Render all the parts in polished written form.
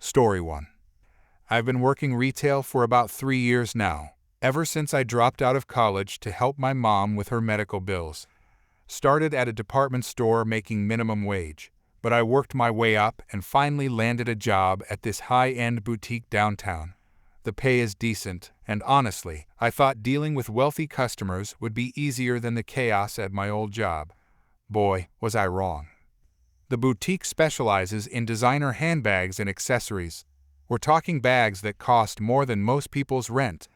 Story 1. I've been working retail for about 3 years now, ever since I dropped out of college to help my mom with her medical bills. Started at a department store making minimum wage, but I worked my way up and finally landed a job at this high-end boutique downtown. The pay is decent, and honestly, I thought dealing with wealthy customers would be easier than the chaos at my old job. Boy, was I wrong. The boutique specializes in designer handbags and accessories. We're talking bags that cost more than most people's rent.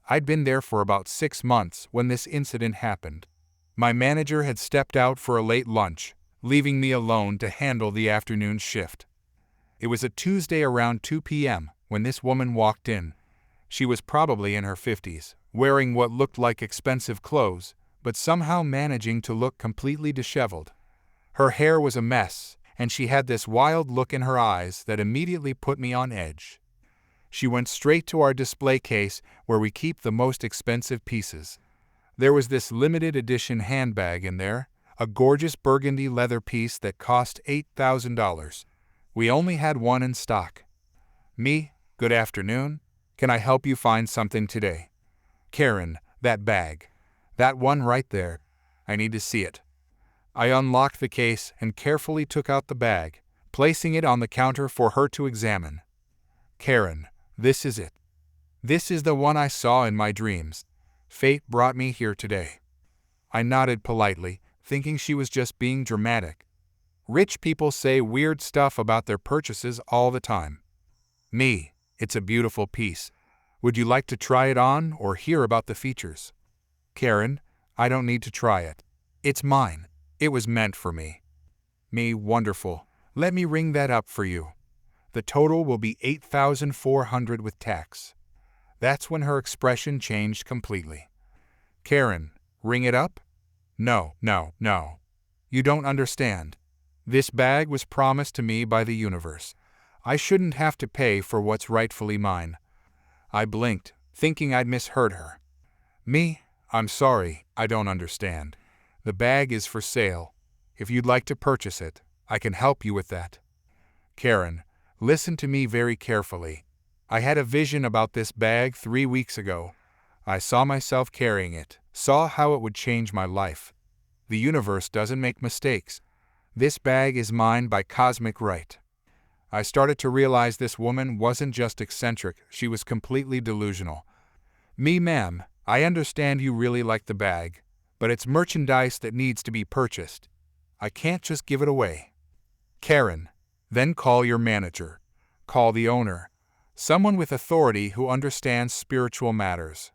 I'd been there for about 6 months when this incident happened. My manager had stepped out for a late lunch, leaving me alone to handle the afternoon shift. It was a Tuesday around 2 p.m. when this woman walked in. She was probably in her 50s, wearing what looked like expensive clothes, but somehow managing to look completely disheveled. Her hair was a mess, and she had this wild look in her eyes that immediately put me on edge. She went straight to our display case where we keep the most expensive pieces. There was this limited edition handbag in there, a gorgeous burgundy leather piece that cost $8,000. We only had one in stock. Me, good afternoon. Can I help you find something today? Karen, that bag. That one right there. I need to see it. I unlocked the case and carefully took out the bag, placing it on the counter for her to examine. Karen, this is it. This is the one I saw in my dreams. Fate brought me here today. I nodded politely, thinking she was just being dramatic. Rich people say weird stuff about their purchases all the time. Me, it's a beautiful piece. Would you like to try it on or hear about the features? Karen, I don't need to try it. It's mine. It was meant for me. Me, wonderful. Let me ring that up for you. The total will be $8,400 with tax. That's when her expression changed completely. Karen, ring it up? No. You don't understand. This bag was promised to me by the universe. I shouldn't have to pay for what's rightfully mine. I blinked, thinking I'd misheard her. Me, I'm sorry, I don't understand. The bag is for sale. If you'd like to purchase it, I can help you with that. Karen, listen to me very carefully. I had a vision about this bag 3 weeks ago. I saw myself carrying it, saw how it would change my life. The universe doesn't make mistakes. This bag is mine by cosmic right. I started to realize this woman wasn't just eccentric, she was completely delusional. Me, ma'am, I understand you really like the bag, but it's merchandise that needs to be purchased. I can't just give it away. Karen, then call your manager. Call the owner. Someone with authority who understands spiritual matters.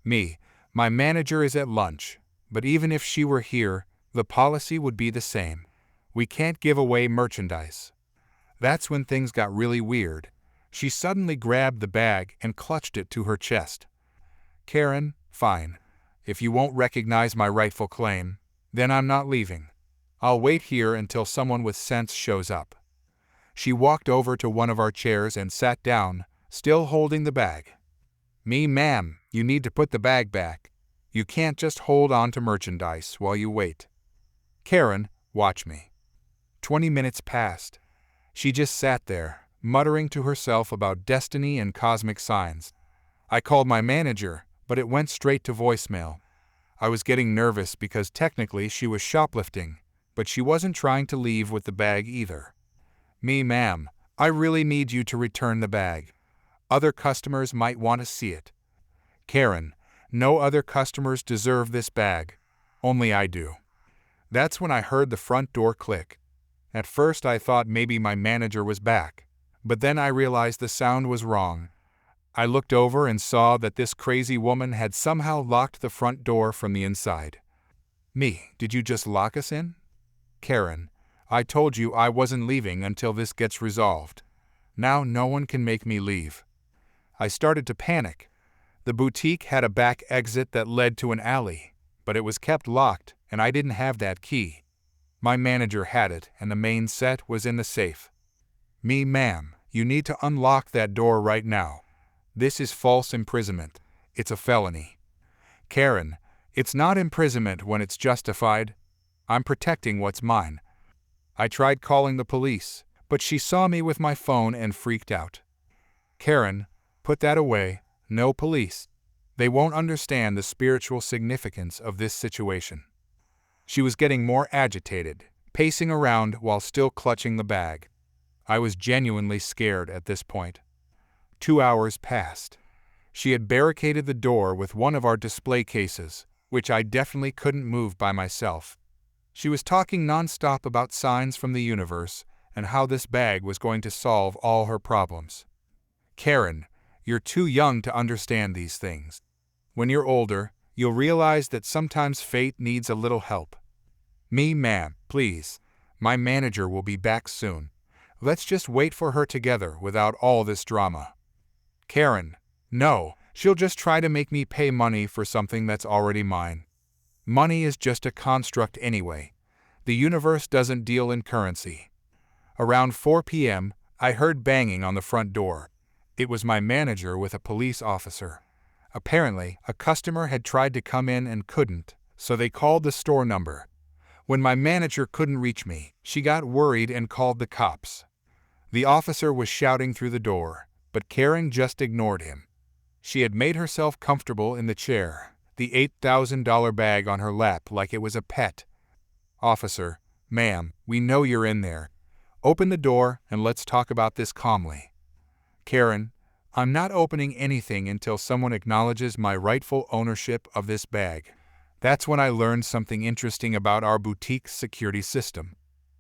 Me, my manager is at lunch, but even if she were here, the policy would be the same. We can't give away merchandise. That's when things got really weird. She suddenly grabbed the bag and clutched it to her chest. Karen, fine. If you won't recognize my rightful claim, then I'm not leaving. I'll wait here until someone with sense shows up. She walked over to one of our chairs and sat down, still holding the bag. Me, ma'am, you need to put the bag back. You can't just hold on to merchandise while you wait. Karen, watch me. 20 minutes passed. She just sat there, muttering to herself about destiny and cosmic signs. I called my manager, but it went straight to voicemail. I was getting nervous because technically she was shoplifting, but she wasn't trying to leave with the bag either. Me, ma'am, I really need you to return the bag. Other customers might want to see it. Karen, no other customers deserve this bag. Only I do. That's when I heard the front door click. At first I thought maybe my manager was back, but then I realized the sound was wrong. I looked over and saw that this crazy woman had somehow locked the front door from the inside. Me, did you just lock us in? Karen, I told you I wasn't leaving until this gets resolved. Now no one can make me leave. I started to panic. The boutique had a back exit that led to an alley, but it was kept locked and I didn't have that key. My manager had it and the main set was in the safe. Me, ma'am, you need to unlock that door right now. This is false imprisonment. It's a felony. Karen, it's not imprisonment when it's justified. I'm protecting what's mine. I tried calling the police, but she saw me with my phone and freaked out. "Karen, put that away. No police. They won't understand the spiritual significance of this situation." She was getting more agitated, pacing around while still clutching the bag. I was genuinely scared at this point. 2 hours passed. She had barricaded the door with one of our display cases, which I definitely couldn't move by myself. She was talking nonstop about signs from the universe and how this bag was going to solve all her problems. "Karen, you're too young to understand these things. When you're older, you'll realize that sometimes fate needs a little help." "Ma'am, please. My manager will be back soon. Let's just wait for her together without all this drama." "Karen, no, she'll just try to make me pay money for something that's already mine. Money is just a construct anyway. The universe doesn't deal in currency." Around 4 p.m., I heard banging on the front door. It was my manager with a police officer. Apparently, a customer had tried to come in and couldn't, so they called the store number. When my manager couldn't reach me, she got worried and called the cops. The officer was shouting through the door, but Karen just ignored him. She had made herself comfortable in the chair, the $8,000 bag on her lap like it was a pet. "Officer, ma'am, we know you're in there. Open the door and let's talk about this calmly." "Karen, I'm not opening anything until someone acknowledges my rightful ownership of this bag." That's when I learned something interesting about our boutique's security system.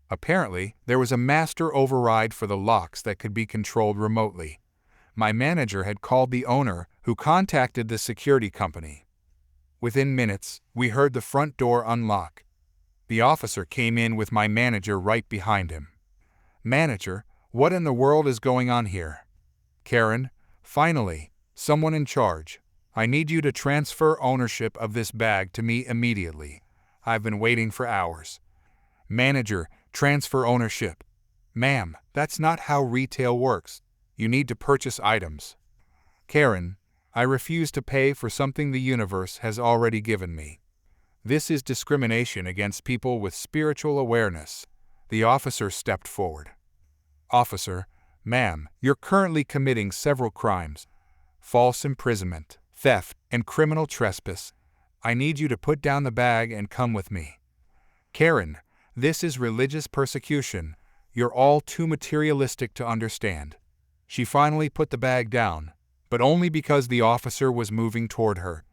Apparently, there was a master override for the locks that could be controlled remotely. My manager had called the owner, who contacted the security company. Within minutes, we heard the front door unlock. The officer came in with my manager right behind him. "Manager, what in the world is going on here?" "Karen, finally, someone in charge. I need you to transfer ownership of this bag to me immediately. I've been waiting for hours." "Manager, transfer ownership." "Ma'am, that's not how retail works. You need to purchase items." "Karen, I refuse to pay for something the universe has already given me. This is discrimination against people with spiritual awareness." The officer stepped forward. "Officer, ma'am, you're currently committing several crimes: false imprisonment, theft, and criminal trespass. I need you to put down the bag and come with me." "Karen, this is religious persecution. You're all too materialistic to understand." She finally put the bag down, but only because the officer was moving toward her.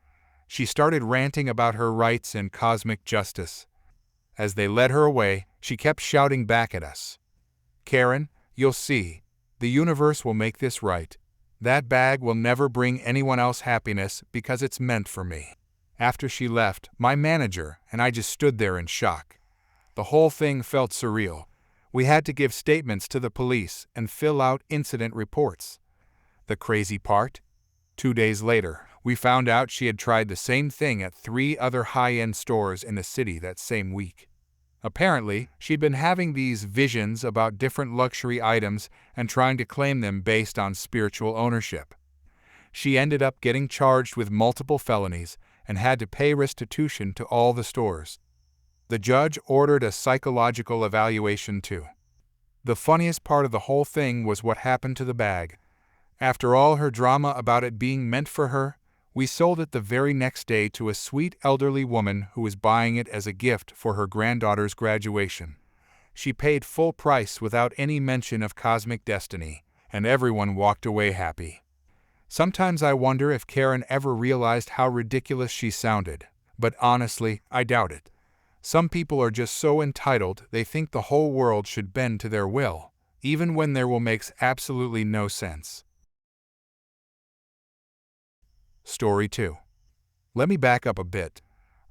She started ranting about her rights and cosmic justice. As they led her away, she kept shouting back at us. "Karen, you'll see. The universe will make this right. That bag will never bring anyone else happiness because it's meant for me." After she left, my manager and I just stood there in shock. The whole thing felt surreal. We had to give statements to the police and fill out incident reports. The crazy part? 2 days later, we found out she had tried the same thing at 3 other high-end stores in the city that same week. Apparently, she'd been having these visions about different luxury items and trying to claim them based on spiritual ownership. She ended up getting charged with multiple felonies and had to pay restitution to all the stores. The judge ordered a psychological evaluation too. The funniest part of the whole thing was what happened to the bag. After all her drama about it being meant for her, we sold it the very next day to a sweet elderly woman who was buying it as a gift for her granddaughter's graduation. She paid full price without any mention of cosmic destiny, and everyone walked away happy. Sometimes I wonder if Karen ever realized how ridiculous she sounded, but honestly, I doubt it. Some people are just so entitled they think the whole world should bend to their will, even when their will makes absolutely no sense. Story 2. Let me back up a bit.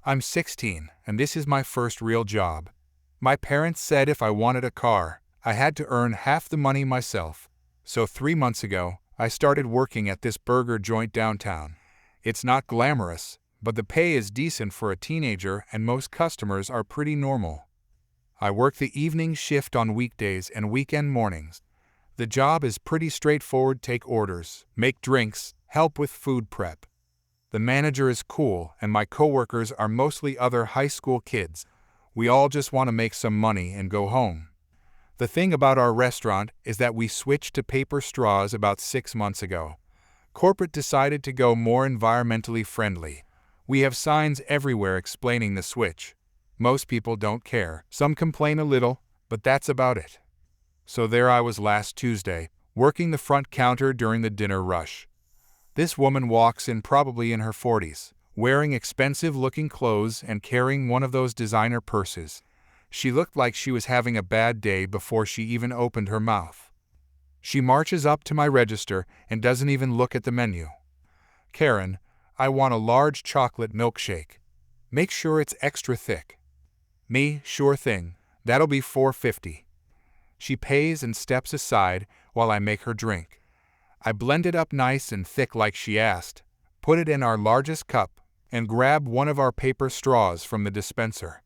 I'm 16, and this is my first real job. My parents said if I wanted a car, I had to earn half the money myself. So 3 months ago, I started working at this burger joint downtown. It's not glamorous, but the pay is decent for a teenager and most customers are pretty normal. I work the evening shift on weekdays and weekend mornings. The job is pretty straightforward: take orders, make drinks, help with food prep. The manager is cool and my coworkers are mostly other high school kids. We all just want to make some money and go home. The thing about our restaurant is that we switched to paper straws about 6 months ago. Corporate decided to go more environmentally friendly. We have signs everywhere explaining the switch. Most people don't care. Some complain a little, but that's about it. So there I was last Tuesday, working the front counter during the dinner rush. This woman walks in probably in her 40s, wearing expensive-looking clothes and carrying one of those designer purses. She looked like she was having a bad day before she even opened her mouth. She marches up to my register and doesn't even look at the menu. "Karen, I want a large chocolate milkshake. Make sure it's extra thick." Me, "Sure thing. That'll be $4.50. She pays and steps aside while I make her drink. I blend it up nice and thick like she asked, put it in our largest cup, and grab one of our paper straws from the dispenser.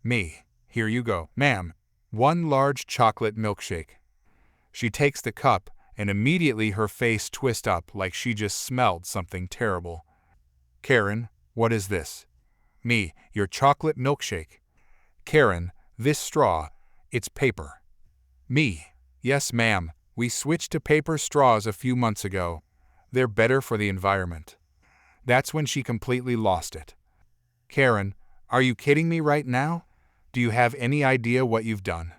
Me, "Here you go, ma'am. One large chocolate milkshake." She takes the cup, and immediately her face twists up like she just smelled something terrible. "Karen, what is this?" Me, "Your chocolate milkshake." "Karen, this straw, it's paper." Me, "Yes, ma'am. We switched to paper straws a few months ago. They're better for the environment." That's when she completely lost it. "Karen, are you kidding me right now? Do you have any idea what you've done?"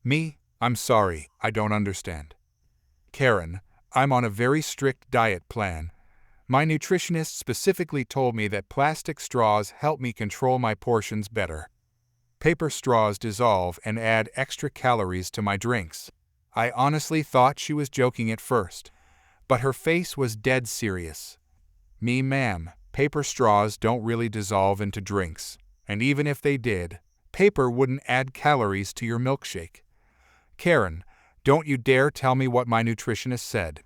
Me, "I'm sorry, I don't understand." "Karen, I'm on a very strict diet plan. My nutritionist specifically told me that plastic straws help me control my portions better. Paper straws dissolve and add extra calories to my drinks." I honestly thought she was joking at first, but her face was dead serious. Me, "Ma'am, paper straws don't really dissolve into drinks, and even if they did, paper wouldn't add calories to your milkshake." "Karen, don't you dare tell me what my nutritionist said.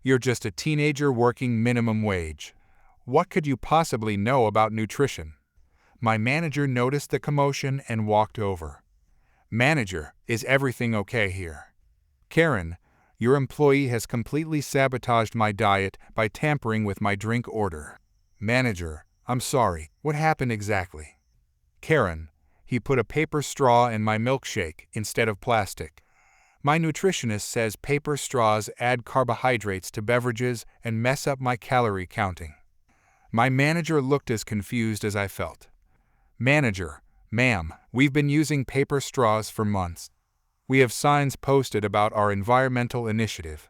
You're just a teenager working minimum wage. What could you possibly know about nutrition?" My manager noticed the commotion and walked over. "Manager, is everything okay here?" "Karen, your employee has completely sabotaged my diet by tampering with my drink order." Manager, "I'm sorry, what happened exactly?" Karen, "He put a paper straw in my milkshake instead of plastic. My nutritionist says paper straws add carbohydrates to beverages and mess up my calorie counting." My manager looked as confused as I felt. Manager, "Ma'am, we've been using paper straws for months. We have signs posted about our environmental initiative."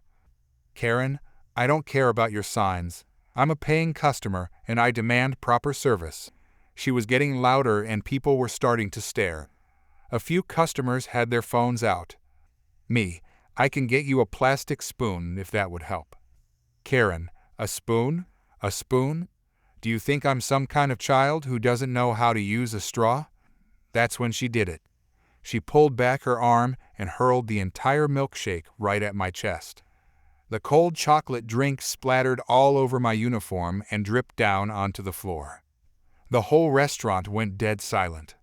Karen, "I don't care about your signs. I'm a paying customer and I demand proper service." She was getting louder and people were starting to stare. A few customers had their phones out. Me, "I can get you a plastic spoon if that would help." Karen, "A spoon? A spoon? Do you think I'm some kind of child who doesn't know how to use a straw?" That's when she did it. She pulled back her arm and hurled the entire milkshake right at my chest. The cold chocolate drink splattered all over my uniform and dripped down onto the floor. The whole restaurant went dead silent.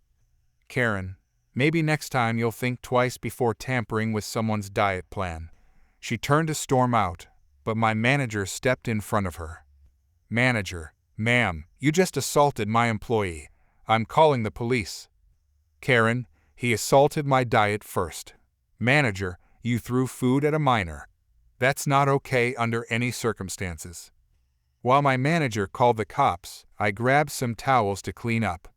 Karen, "Maybe next time you'll think twice before tampering with someone's diet plan." She turned to storm out, but my manager stepped in front of her. Manager, "Ma'am, you just assaulted my employee. I'm calling the police." Karen, "He assaulted my diet first." Manager, "You threw food at a minor. That's not okay under any circumstances." While my manager called the cops, I grabbed some towels to clean up.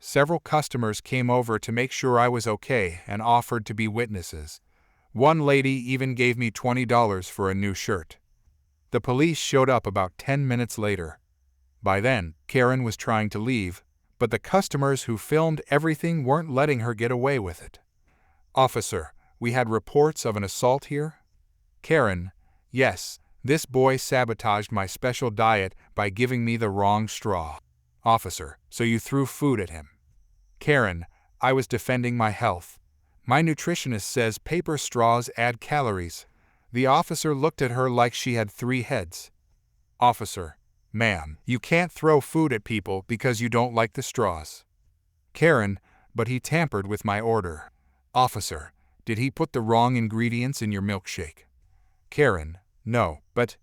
Several customers came over to make sure I was okay and offered to be witnesses. One lady even gave me $20 for a new shirt. The police showed up about 10 minutes later. By then, Karen was trying to leave, but the customers who filmed everything weren't letting her get away with it. "Officer, we had reports of an assault here?" Karen, "Yes, this boy sabotaged my special diet by giving me the wrong straw." Officer, "So you threw food at him?" Karen, "I was defending my health. My nutritionist says paper straws add calories." The officer looked at her like she had 3 heads. Officer, "Ma'am, you can't throw food at people because you don't like the straws." Karen, "But he tampered with my order." Officer, "Did he put the wrong ingredients in your milkshake?" Karen, "No, but..."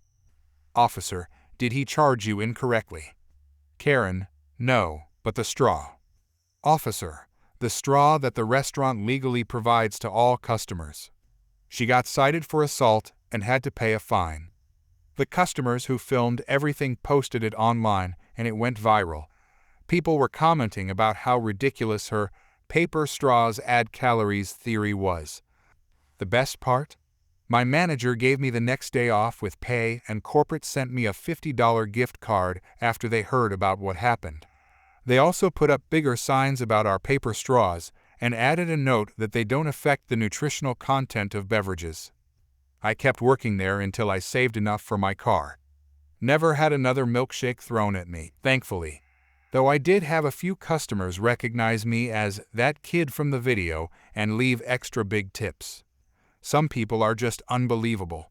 Officer, "Did he charge you incorrectly?" Karen, "No, but the straw." Officer, the straw that the restaurant legally provides to all customers. She got cited for assault and had to pay a fine. The customers who filmed everything posted it online, and it went viral. People were commenting about how ridiculous her paper straws add calories theory was. The best part? My manager gave me the next day off with pay, and corporate sent me a $50 gift card after they heard about what happened. They also put up bigger signs about our paper straws and added a note that they don't affect the nutritional content of beverages. I kept working there until I saved enough for my car. Never had another milkshake thrown at me, thankfully. Though I did have a few customers recognize me as that kid from the video and leave extra big tips. Some people are just unbelievable.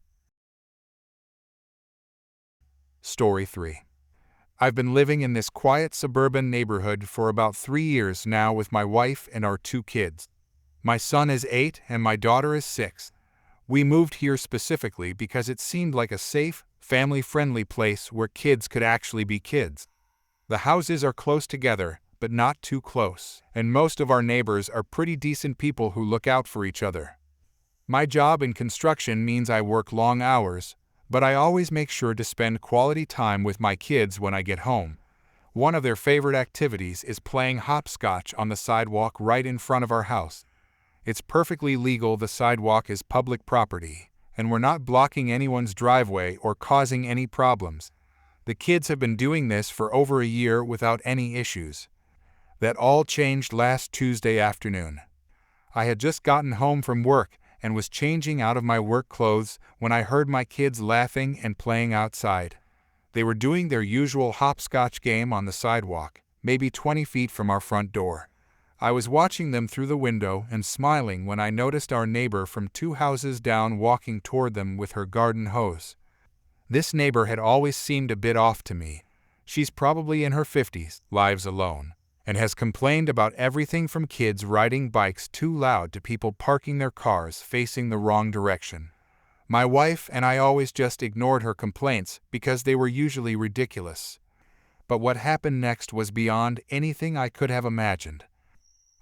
Story 3. I've been living in this quiet suburban neighborhood for about 3 years now with my wife and our 2 kids. My son is 8 and my daughter is 6. We moved here specifically because it seemed like a safe, family-friendly place where kids could actually be kids. The houses are close together, but not too close, and most of our neighbors are pretty decent people who look out for each other. My job in construction means I work long hours, but I always make sure to spend quality time with my kids when I get home. One of their favorite activities is playing hopscotch on the sidewalk right in front of our house. It's perfectly legal. The sidewalk is public property, and we're not blocking anyone's driveway or causing any problems. The kids have been doing this for over a year without any issues. That all changed last Tuesday afternoon. I had just gotten home from work and was changing out of my work clothes when I heard my kids laughing and playing outside. They were doing their usual hopscotch game on the sidewalk, maybe 20 feet from our front door. I was watching them through the window and smiling when I noticed our neighbor from 2 houses down walking toward them with her garden hose. This neighbor had always seemed a bit off to me. She's probably in her 50s, lives alone, and has complained about everything from kids riding bikes too loud to people parking their cars facing the wrong direction. My wife and I always just ignored her complaints because they were usually ridiculous. But what happened next was beyond anything I could have imagined.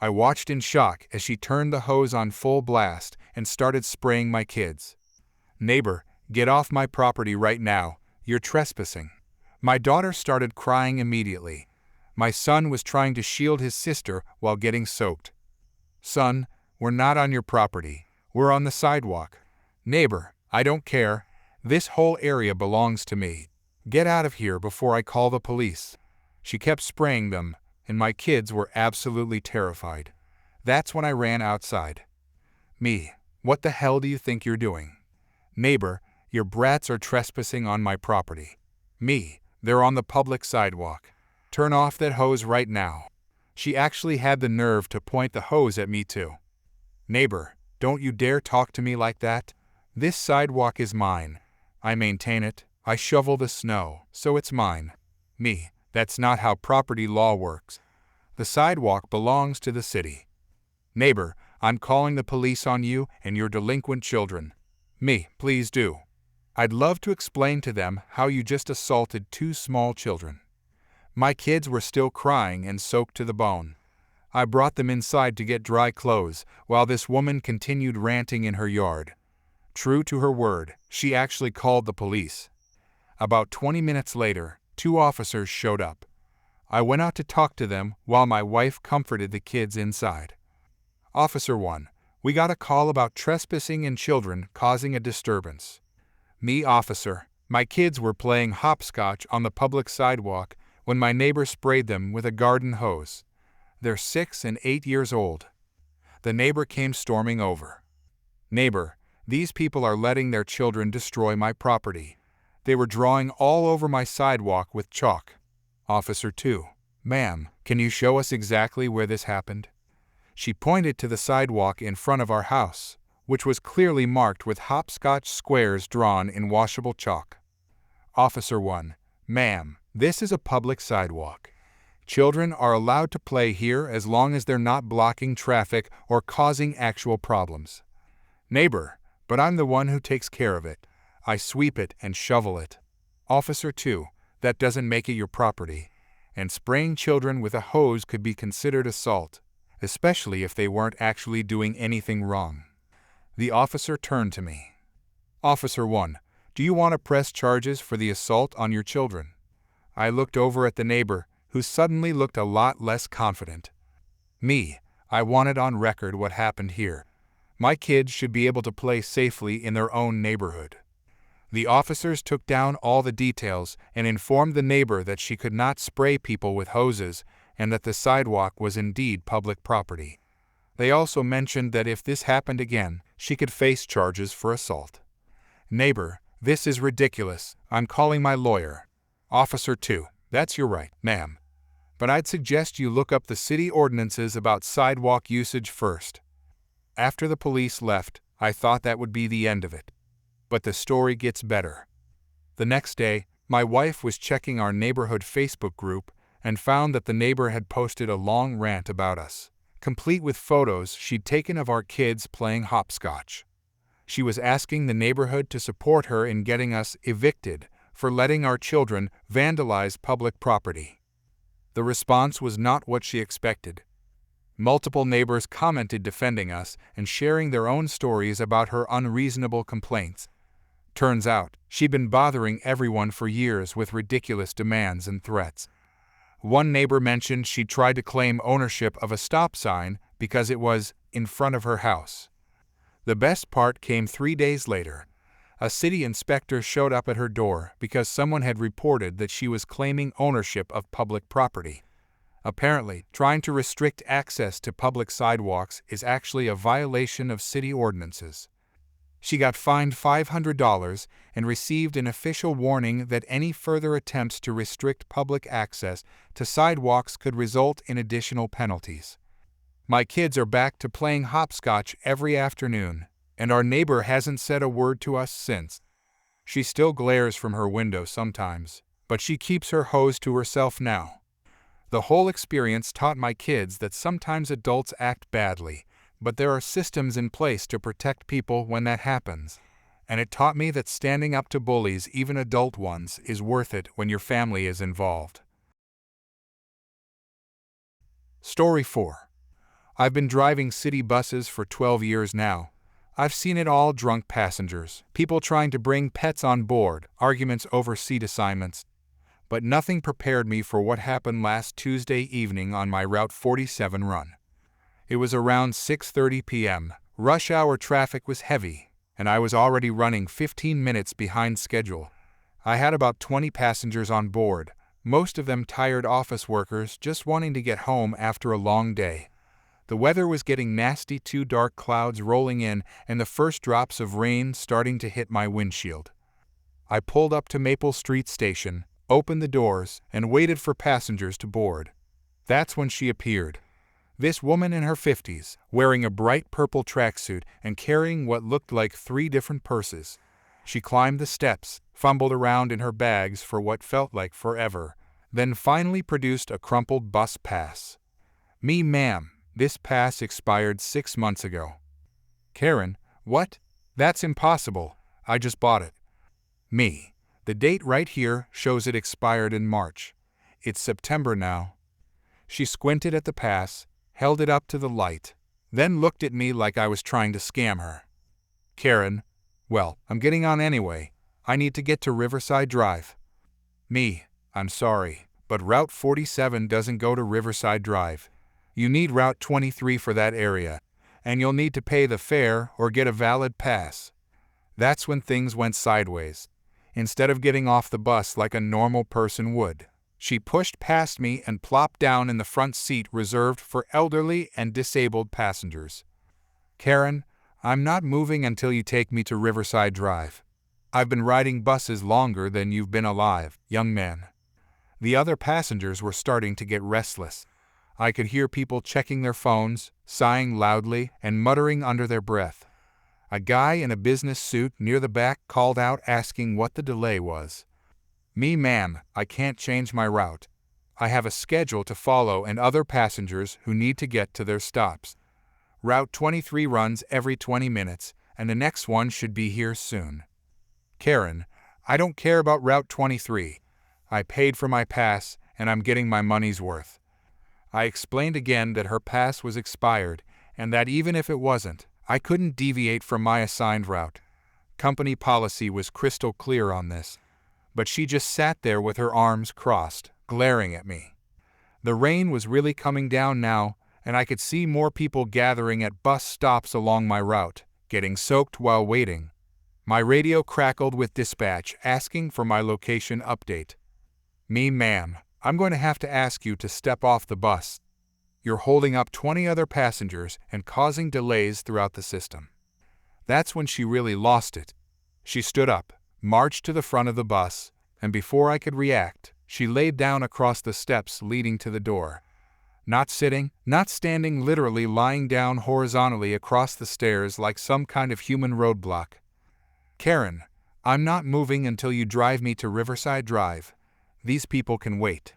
I watched in shock as she turned the hose on full blast and started spraying my kids. "Neighbor, get off my property right now, you're trespassing." My daughter started crying immediately. My son was trying to shield his sister while getting soaked. "Son, we're not on your property, we're on the sidewalk." "Neighbor, I don't care, this whole area belongs to me. Get out of here before I call the police." She kept spraying them, and my kids were absolutely terrified. That's when I ran outside. "Me, what the hell do you think you're doing?" "Neighbor, your brats are trespassing on my property." "Me, they're on the public sidewalk. Turn off that hose right now." She actually had the nerve to point the hose at me too. "Neighbor, don't you dare talk to me like that. This sidewalk is mine. I maintain it, I shovel the snow, so it's mine." "Me, that's not how property law works. The sidewalk belongs to the city." "Neighbor, I'm calling the police on you and your delinquent children." "Me, please do. I'd love to explain to them how you just assaulted 2 small children." My kids were still crying and soaked to the bone. I brought them inside to get dry clothes while this woman continued ranting in her yard. True to her word, she actually called the police. About 20 minutes later, 2 officers showed up. I went out to talk to them while my wife comforted the kids inside. "Officer 1, we got a call about trespassing and children causing a disturbance." "Me, officer, my kids were playing hopscotch on the public sidewalk when my neighbor sprayed them with a garden hose. They're 6 and 8 years old." The neighbor came storming over. "Neighbor, these people are letting their children destroy my property. They were drawing all over my sidewalk with chalk." Officer 2, "Ma'am, can you show us exactly where this happened?" She pointed to the sidewalk in front of our house, which was clearly marked with hopscotch squares drawn in washable chalk. Officer 1, "Ma'am, this is a public sidewalk. Children are allowed to play here as long as they're not blocking traffic or causing actual problems." "Neighbor, but I'm the one who takes care of it. I sweep it and shovel it." Officer 2, "That doesn't make it your property, and spraying children with a hose could be considered assault. especially if they weren't actually doing anything wrong. The officer turned to me. "Officer 1, do you want to press charges for the assault on your children?" I looked over at the neighbor, who suddenly looked a lot less confident. "Me, I wanted on record what happened here. My kids should be able to play safely in their own neighborhood." The officers took down all the details and informed the neighbor that she could not spray people with hoses and that the sidewalk was indeed public property. They also mentioned that if this happened again, she could face charges for assault. "Neighbor, this is ridiculous. I'm calling my lawyer." "Officer 2, that's your right, ma'am. But I'd suggest you look up the city ordinances about sidewalk usage first." After the police left, I thought that would be the end of it. But the story gets better. The next day, my wife was checking our neighborhood Facebook group and found that the neighbor had posted a long rant about us, complete with photos she'd taken of our kids playing hopscotch. She was asking the neighborhood to support her in getting us evicted for letting our children vandalize public property. The response was not what she expected. Multiple neighbors commented defending us and sharing their own stories about her unreasonable complaints. Turns out, she'd been bothering everyone for years with ridiculous demands and threats. One neighbor mentioned she'd tried to claim ownership of a stop sign because it was in front of her house. The best part came 3 days later. A city inspector showed up at her door because someone had reported that she was claiming ownership of public property. Apparently, trying to restrict access to public sidewalks is actually a violation of city ordinances. She got fined $500 and received an official warning that any further attempts to restrict public access to sidewalks could result in additional penalties. My kids are back to playing hopscotch every afternoon, and our neighbor hasn't said a word to us since. She still glares from her window sometimes, but she keeps her hose to herself now. The whole experience taught my kids that sometimes adults act badly, but there are systems in place to protect people when that happens. And it taught me that standing up to bullies, even adult ones, is worth it when your family is involved. Story 4. I've been driving city buses for 12 years now. I've seen it all: drunk passengers, people trying to bring pets on board, arguments over seat assignments. But nothing prepared me for what happened last Tuesday evening on my Route 47 run. It was around 6:30 p.m., rush hour traffic was heavy, and I was already running 15 minutes behind schedule. I had about 20 passengers on board, most of them tired office workers just wanting to get home after a long day. The weather was getting nasty too, dark clouds rolling in and the first drops of rain starting to hit my windshield. I pulled up to Maple Street Station, opened the doors, and waited for passengers to board. That's when she appeared. This woman in her 50s, wearing a bright purple tracksuit and carrying what looked like 3 different purses. She climbed the steps, fumbled around in her bags for what felt like forever, then finally produced a crumpled bus pass. "Me, ma'am, this pass expired 6 months ago." "Karen, what? That's impossible. I just bought it." "Me, the date right here shows it expired in March. It's September now." She squinted at the pass, held it up to the light, then looked at me like I was trying to scam her. "Karen, well, I'm getting on anyway. I need to get to Riverside Drive." "Me, I'm sorry, but Route 47 doesn't go to Riverside Drive. You need Route 23 for that area, and you'll need to pay the fare or get a valid pass." That's when things went sideways. Instead of getting off the bus like a normal person would, she pushed past me and plopped down in the front seat reserved for elderly and disabled passengers. "Karen, I'm not moving until you take me to Riverside Drive. I've been riding buses longer than you've been alive, young man." The other passengers were starting to get restless. I could hear people checking their phones, sighing loudly, and muttering under their breath. A guy in a business suit near the back called out asking what the delay was. "Me, ma'am, I can't change my route. I have a schedule to follow and other passengers who need to get to their stops. Route 23 runs every 20 minutes, and the next one should be here soon." "Karen, I don't care about Route 23. I paid for my pass, and I'm getting my money's worth." I explained again that her pass was expired and that even if it wasn't, I couldn't deviate from my assigned route. Company policy was crystal clear on this, but she just sat there with her arms crossed, glaring at me. The rain was really coming down now, and I could see more people gathering at bus stops along my route, getting soaked while waiting. My radio crackled with dispatch asking for my location update. Ma'am, I'm going to have to ask you to step off the bus. You're holding up 20 other passengers and causing delays throughout the system. That's when she really lost it. She stood up, marched to the front of the bus, and before I could react, she laid down across the steps leading to the door. Not sitting, not standing, literally lying down horizontally across the stairs like some kind of human roadblock. Karen, I'm not moving until you drive me to Riverside Drive. These people can wait.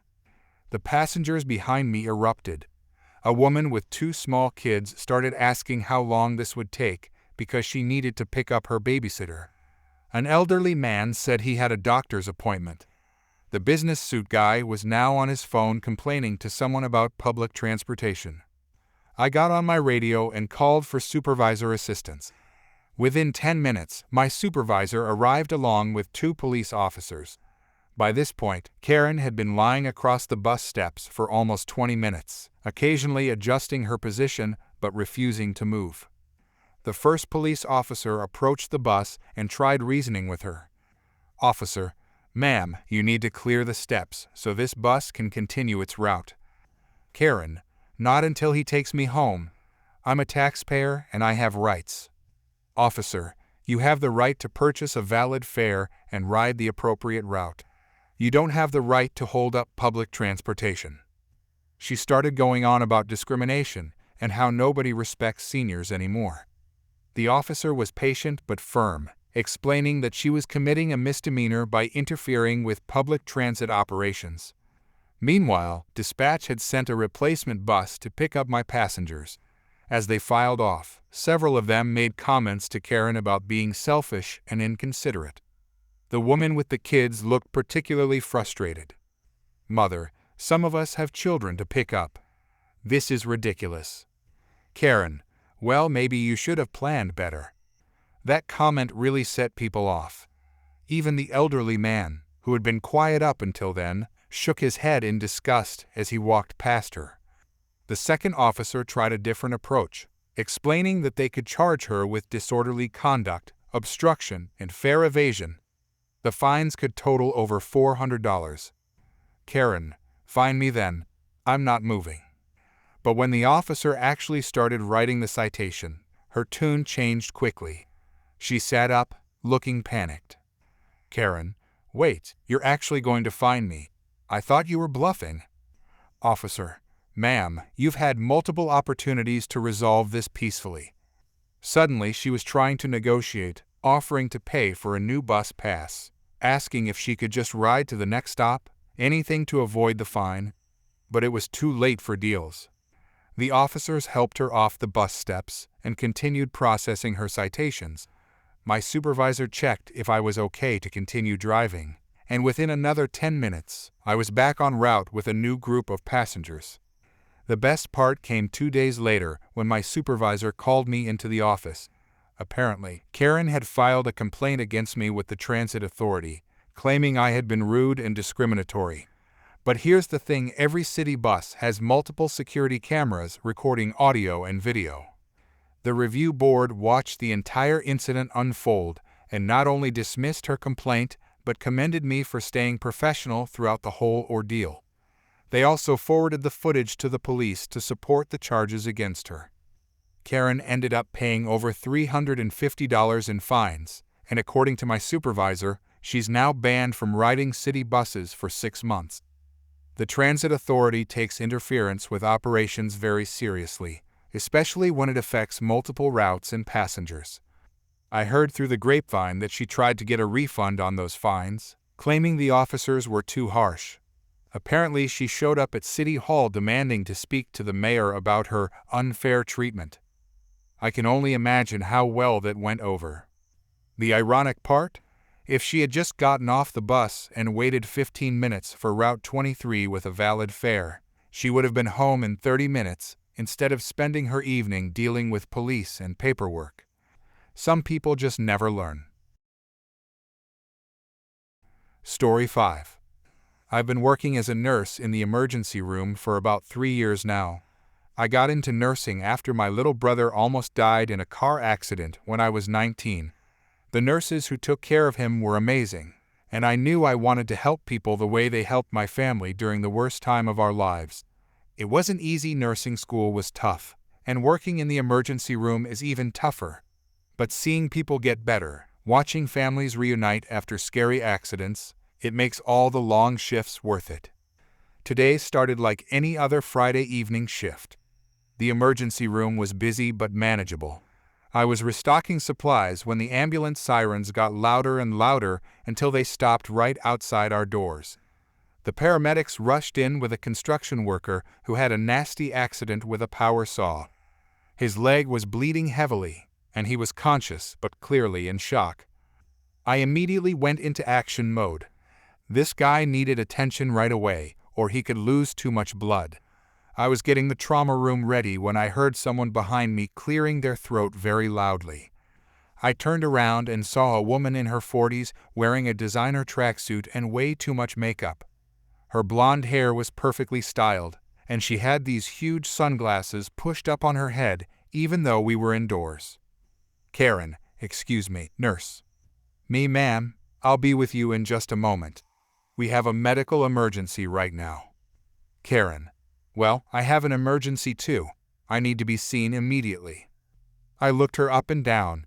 The passengers behind me erupted. A woman with 2 small kids started asking how long this would take because she needed to pick up her babysitter. An elderly man said he had a doctor's appointment. The business suit guy was now on his phone complaining to someone about public transportation. I got on my radio and called for supervisor assistance. Within 10 minutes, my supervisor arrived along with 2 police officers. By this point, Karen had been lying across the bus steps for almost 20 minutes, occasionally adjusting her position but refusing to move. The first police officer approached the bus and tried reasoning with her. "Officer, ma'am, you need to clear the steps so this bus can continue its route." "Karen, not until he takes me home. I'm a taxpayer and I have rights." "Officer, you have the right to purchase a valid fare and ride the appropriate route. You don't have the right to hold up public transportation." She started going on about discrimination and how nobody respects seniors anymore. The officer was patient but firm, explaining that she was committing a misdemeanor by interfering with public transit operations. Meanwhile, dispatch had sent a replacement bus to pick up my passengers. As they filed off, several of them made comments to Karen about being selfish and inconsiderate. The woman with the kids looked particularly frustrated. "Mother, some of us have children to pick up. This is ridiculous." "Karen, well, maybe you should have planned better." That comment really set people off. Even the elderly man, who had been quiet up until then, shook his head in disgust as he walked past her. The second officer tried a different approach, explaining that they could charge her with disorderly conduct, obstruction, and fare evasion. The fines could total over $400. "Karen, fine me then. I'm not moving." But when the officer actually started writing the citation, her tune changed quickly. She sat up, looking panicked. "Karen, wait, you're actually going to fine me. I thought you were bluffing." "Officer, ma'am, you've had multiple opportunities to resolve this peacefully." Suddenly she was trying to negotiate, offering to pay for a new bus pass, asking if she could just ride to the next stop, anything to avoid the fine. But it was too late for deals. The officers helped her off the bus steps and continued processing her citations. My supervisor checked if I was okay to continue driving, and within another 10 minutes, I was back en route with a new group of passengers. The best part came 2 days later when my supervisor called me into the office. Apparently, Karen had filed a complaint against me with the transit authority, claiming I had been rude and discriminatory. But here's the thing, every city bus has multiple security cameras recording audio and video. The review board watched the entire incident unfold and not only dismissed her complaint, but commended me for staying professional throughout the whole ordeal. They also forwarded the footage to the police to support the charges against her. Karen ended up paying over $350 in fines, and according to my supervisor, she's now banned from riding city buses for 6 months. The transit authority takes interference with operations very seriously, especially when it affects multiple routes and passengers. I heard through the grapevine that she tried to get a refund on those fines, claiming the officers were too harsh. Apparently, she showed up at City Hall demanding to speak to the mayor about her unfair treatment. I can only imagine how well that went over. The ironic part? If she had just gotten off the bus and waited 15 minutes for Route 23 with a valid fare, She would have been home in 30 minutes instead of spending her evening dealing with police and paperwork. Some people just never learn. Story 5. I've been working as a nurse in the emergency room for about 3 years now. I got into nursing after my little brother almost died in a car accident when I was 19. The nurses who took care of him were amazing, and I knew I wanted to help people the way they helped my family during the worst time of our lives. It wasn't easy. Nursing school was tough, and working in the emergency room is even tougher. But seeing people get better, watching families reunite after scary accidents, it makes all the long shifts worth it. Today started like any other Friday evening shift. The emergency room was busy but manageable. I was restocking supplies when the ambulance sirens got louder and louder until they stopped right outside our doors. The paramedics rushed in with a construction worker who had a nasty accident with a power saw. His leg was bleeding heavily, and he was conscious but clearly in shock. I immediately went into action mode. This guy needed attention right away, or he could lose too much blood. I was getting the trauma room ready when I heard someone behind me clearing their throat very loudly. I turned around and saw a woman in her 40s wearing a designer tracksuit and way too much makeup. Her blonde hair was perfectly styled, and she had these huge sunglasses pushed up on her head even though we were indoors. Karen, excuse me, nurse. Me, ma'am, I'll be with you in just a moment. We have a medical emergency right now. Karen, well, I have an emergency too. I need to be seen immediately. I looked her up and down.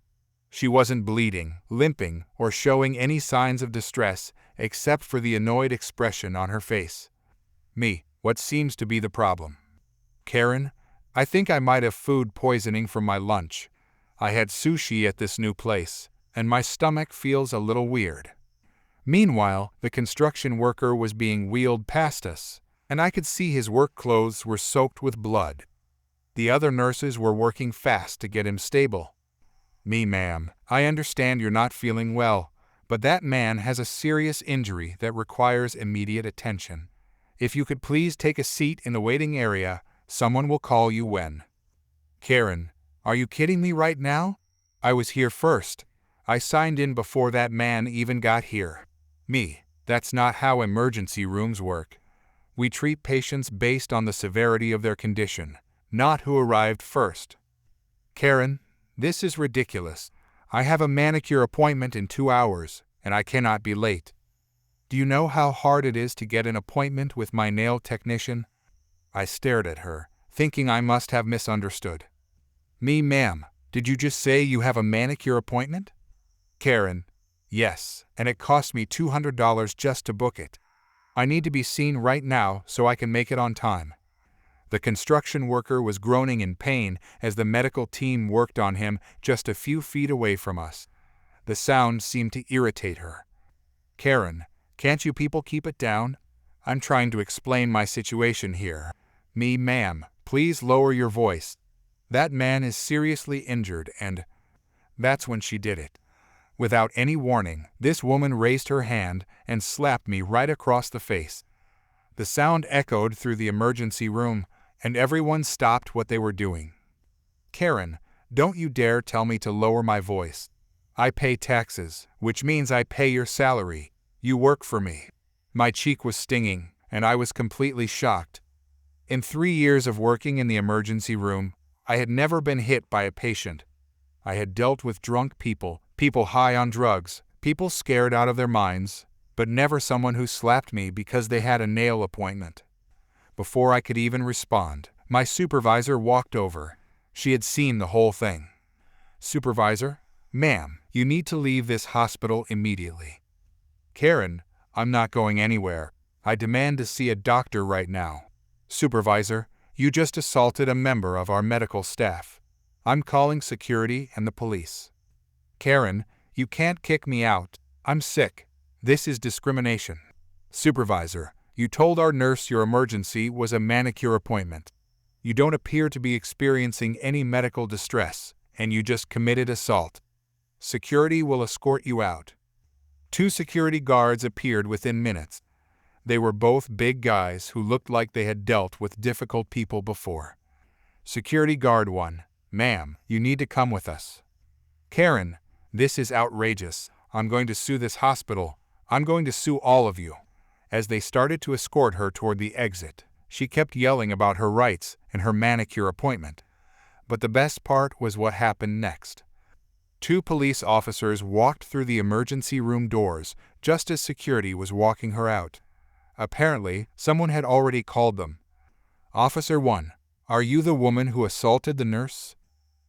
She wasn't bleeding, limping, or showing any signs of distress except for the annoyed expression on her face. Me, what seems to be the problem? Karen, I think I might have food poisoning from my lunch. I had sushi at this new place, and my stomach feels a little weird. Meanwhile, the construction worker was being wheeled past us, and I could see his work clothes were soaked with blood. The other nurses were working fast to get him stable. Me, ma'am, I understand you're not feeling well, but that man has a serious injury that requires immediate attention. If you could please take a seat in the waiting area, someone will call you when. Karen, are you kidding me right now? I was here first. I signed in before that man even got here. Me, that's not how emergency rooms work. We treat patients based on the severity of their condition, not who arrived first. Karen, this is ridiculous. I have a manicure appointment in 2 hours, and I cannot be late. Do you know how hard it is to get an appointment with my nail technician? I stared at her, thinking I must have misunderstood. Me, ma'am, did you just say you have a manicure appointment? Karen, yes, and it cost me $200 just to book it. I need to be seen right now so I can make it on time. The construction worker was groaning in pain as the medical team worked on him just a few feet away from us. The sound seemed to irritate her. Karen, can't you people keep it down? I'm trying to explain my situation here. Me, ma'am, please lower your voice. That man is seriously injured and… That's when she did it. Without any warning, this woman raised her hand and slapped me right across the face. The sound echoed through the emergency room, and everyone stopped what they were doing. Karen, don't you dare tell me to lower my voice. I pay taxes, which means I pay your salary. You work for me. My cheek was stinging, and I was completely shocked. In 3 years of working in the emergency room, I had never been hit by a patient. I had dealt with drunk people, people high on drugs, people scared out of their minds, but never someone who slapped me because they had a nail appointment. Before I could even respond, my supervisor walked over. She had seen the whole thing. Supervisor, ma'am, you need to leave this hospital immediately. Karen, I'm not going anywhere. I demand to see a doctor right now. Supervisor, you just assaulted a member of our medical staff. I'm calling security and the police. Karen, you can't kick me out. I'm sick. This is discrimination. Supervisor, you told our nurse your emergency was a manicure appointment. You don't appear to be experiencing any medical distress, and you just committed assault. Security will escort you out. 2 security guards appeared within minutes. They were both big guys who looked like they had dealt with difficult people before. Security guard 1. Ma'am, you need to come with us. Karen, this is outrageous. I'm going to sue this hospital. I'm going to sue all of you. As they started to escort her toward the exit, she kept yelling about her rights and her manicure appointment. But the best part was what happened next. 2 police officers walked through the emergency room doors just as security was walking her out. Apparently, someone had already called them. Officer 1, are you the woman who assaulted the nurse?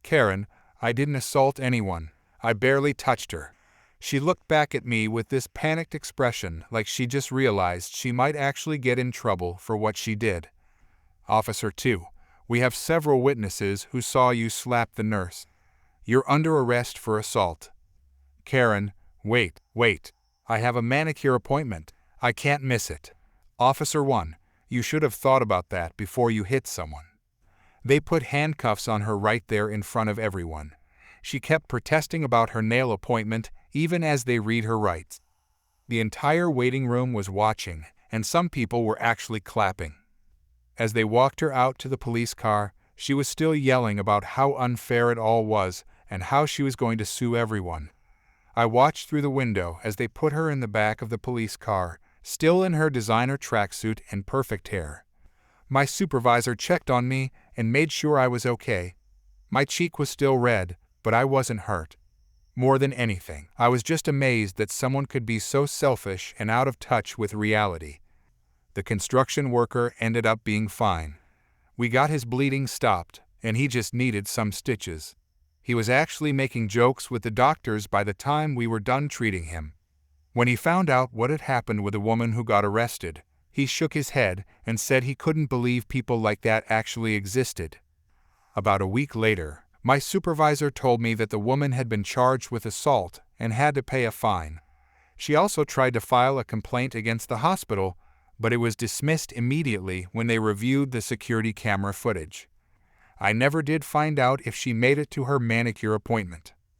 Karen, I didn't assault anyone. I barely touched her. She looked back at me with this panicked expression like she just realized she might actually get in trouble for what she did. Officer 2, we have several witnesses who saw you slap the nurse. You're under arrest for assault. Karen, wait. I have a manicure appointment. I can't miss it. Officer 1, you should have thought about that before you hit someone. They put handcuffs on her right there in front of everyone. She kept protesting about her nail appointment even as they read her rights. The entire waiting room was watching, and some people were actually clapping. As they walked her out to the police car, she was still yelling about how unfair it all was and how she was going to sue everyone. I watched through the window as they put her in the back of the police car, still in her designer tracksuit and perfect hair. My supervisor checked on me and made sure I was okay. My cheek was still red, but I wasn't hurt. More than anything, I was just amazed that someone could be so selfish and out of touch with reality. The construction worker ended up being fine. We got his bleeding stopped, and he just needed some stitches. He was actually making jokes with the doctors by the time we were done treating him. When he found out what had happened with the woman who got arrested, he shook his head and said he couldn't believe people like that actually existed. About a week later, my supervisor told me that the woman had been charged with assault and had to pay a fine. She also tried to file a complaint against the hospital, but it was dismissed immediately when they reviewed the security camera footage. I never did find out if she made it to her manicure appointment.